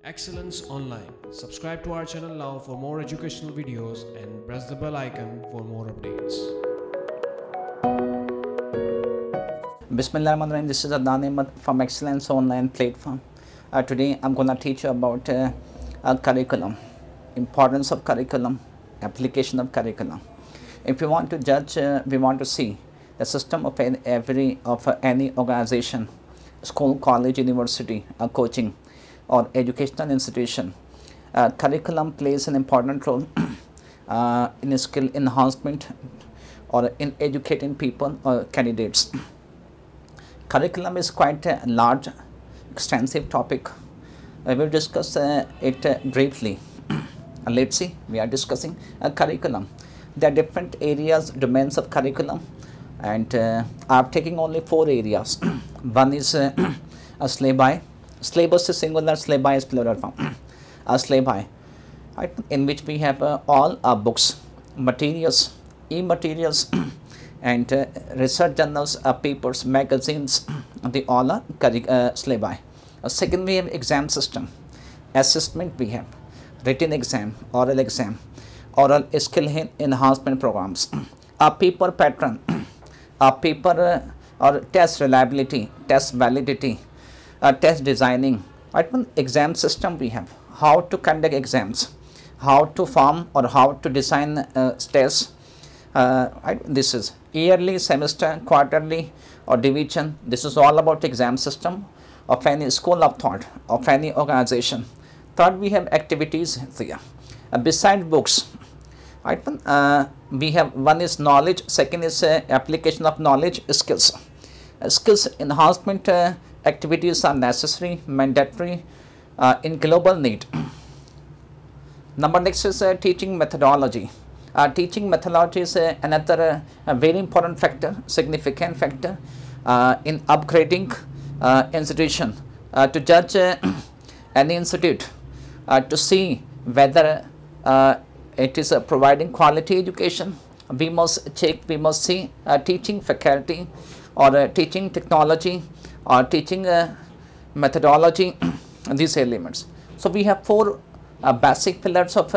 Excellence Online. Subscribe to our channel now for more educational videos and press the bell icon for more updates. Bismillahirrahmanirrahim. This is Adnan Ahmed from Excellence Online platform. Today I'm going to teach you about curriculum, importance of curriculum, application of curriculum. If you want to judge, we want to see the system of any organization, school, college, university, coaching, or educational institution. Curriculum plays an important role in skill enhancement or in educating people or candidates. Curriculum is quite a large, extensive topic. We will discuss it briefly. Let's see, we are discussing a curriculum. There are different areas, domains of curriculum, and I am taking only 4 areas. One is a syllabi. Syllabus is singular, syllabi is plural form. Syllabi, right, in which we have all our books, materials, e-materials, and research journals, papers, magazines. They all are syllabi. Second, we have exam system. Assessment we have, written exam, oral skill enhancement programs. A paper pattern, a paper or test reliability, test validity, test designing. Right, one exam system we have, how to conduct exams, how to form or how to design tests. Right, this is yearly, semester, quarterly, or division. This is all about exam system of any school of thought, of any organization. Third, we have activities here. Beside books, right, we have one is knowledge, second is application of knowledge, skills. Skills enhancement activities are necessary, mandatory in global need. Number next is teaching methodology. Teaching methodology is another very important factor, significant factor in upgrading institution. To judge any institute, to see whether it is providing quality education, we must check, we must see teaching faculty or teaching technology or teaching methodology, these elements. So we have 4 basic pillars of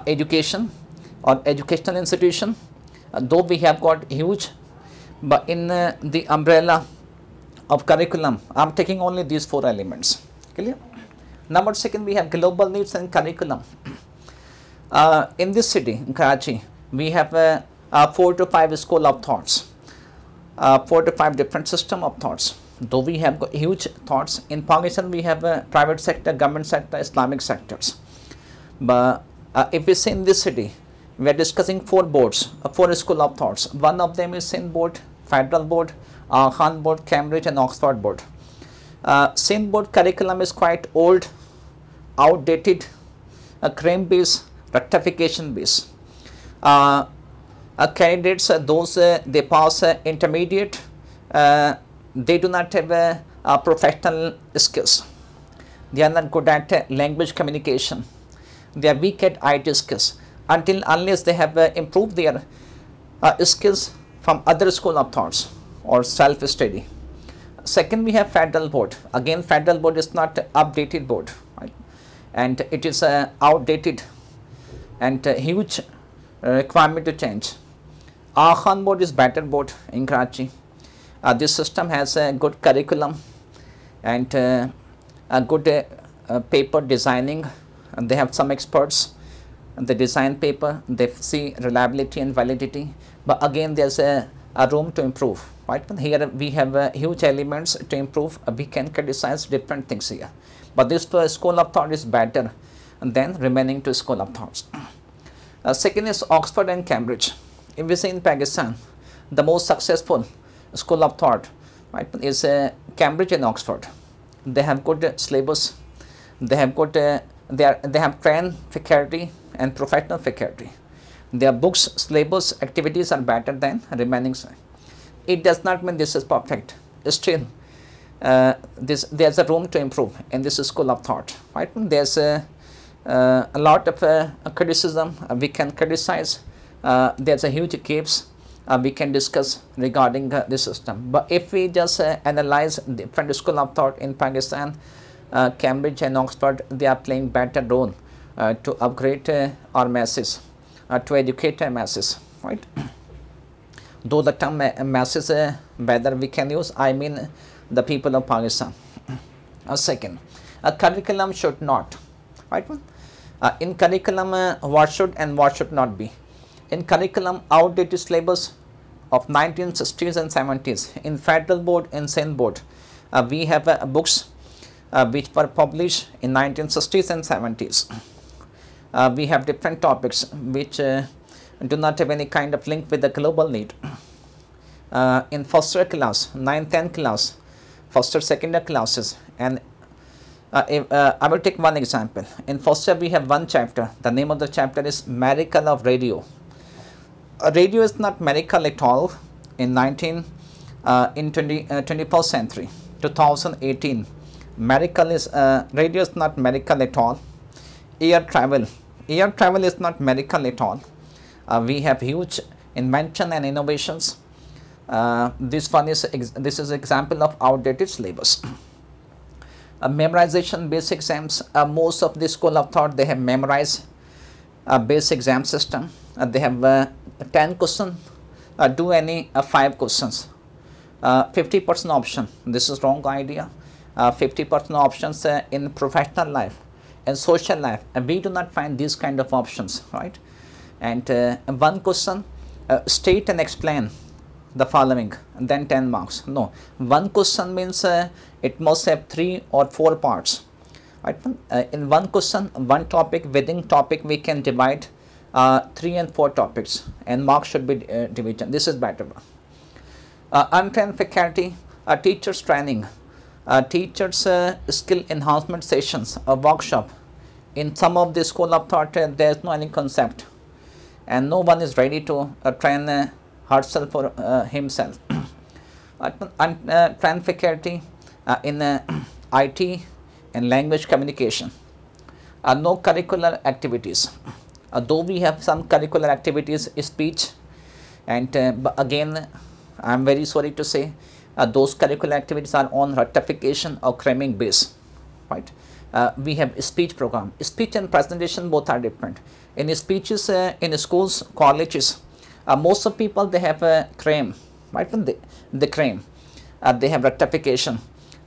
education or educational institution, though we have got huge, but in the umbrella of curriculum, I am taking only these 4 elements. Clear? Number second, we have global needs and curriculum. In this city, in Karachi, we have 4 to 5 school of thoughts, 4 to 5 different system of thoughts. Though we have got huge thoughts, in Pakistan we have private sector, government sector, Islamic sectors. But if we say in this city, we are discussing 4 boards, 4 school of thoughts. One of them is Sindh board, Federal board, Khan board, Cambridge and Oxford board. Sindh board curriculum is quite old, outdated, crane based, rectification based. Candidates, those they pass intermediate, they do not have professional skills. They are not good at language communication. They are weak at IT skills unless they have improved their skills from other school of thoughts or self-study. Second, we have Federal board. Again, Federal board is not updated board, right? And it is outdated and huge requirement to change. Khan board is better board in Karachi. This system has a good curriculum and a good paper designing, and they have some experts and they design paper, they see reliability and validity, but again there's a room to improve. Right, here we have huge elements to improve. We can criticize different things here, but this school of thought is better than remaining to school of thoughts. Second is Oxford and Cambridge. If we say in Pakistan, the most successful school of thought, right, is Cambridge and Oxford. They have good syllabus, they have good they have trained faculty and professional faculty. Their books, syllabus, activities are better than remaining. It does not mean this is perfect. Still, there's a room to improve in this school of thought. Right? There's a lot of criticism we can criticize. There's a huge gaps we can discuss regarding this system. But if we just analyze different school of thought in Pakistan, Cambridge and Oxford, they are playing better role to upgrade our masses, to educate our masses, right? Though the term masses, whether we can use, I mean the people of Pakistan. Second, a curriculum should not, right? In curriculum, what should and what should not be. In curriculum, outdated syllabus of 1960s and 70s. In federal board, in Sindh board, we have books which were published in 1960s and 70s. We have different topics which do not have any kind of link with the global need. In first year class, 9th, 10th class, first or second year classes, and I will take one example. In first year we have one chapter. The name of the chapter is Miracle of Radio. Radio is not miracle at all in 21st century, 2018. Miracle is radio is not miracle at all. Air travel is not miracle at all. We have huge invention and innovations. This is example of outdated syllabus. Memorization based exams. Most of the school of thought, they have memorized base exam system. They have 10 questions. Do any 5 questions. 50% option. This is wrong idea. 50% options in professional life and social life. We do not find these kind of options, right? And one question, state and explain the following, and then 10 marks. No, one question means it must have 3 or 4 parts, right? In one question, one topic, within topic we can divide 3 and 4 topics, and marks should be division. This is better. Untrained faculty, teachers training, teachers skill enhancement sessions, a workshop. In some of the school of thought, there is no any concept, and no one is ready to train herself or himself. Trained faculty in IT and language communication. No curricular activities. Though we have some curricular activities, speech, and but again, I am very sorry to say, those curricular activities are on rectification or cramming base, right? We have speech program. Speech and presentation both are different. In speeches, in schools, colleges, most of people, they have a cram, right? They cram. They have rectification.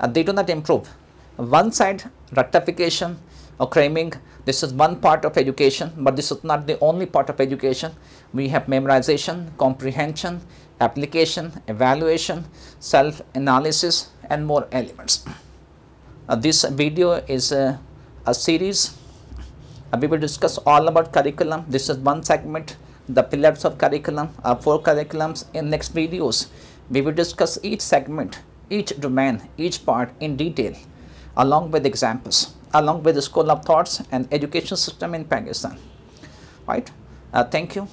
They do not improve. One side, rectification or cramming, this is one part of education, but this is not the only part of education. We have memorization, comprehension, application, evaluation, self-analysis, and more elements. This video is a series. We will discuss all about curriculum. This is one segment, the pillars of curriculum, 4 curriculums. In next videos, we will discuss each segment, each domain, each part in detail, along with examples, along with the school of thoughts and education system in Pakistan, right? Thank you.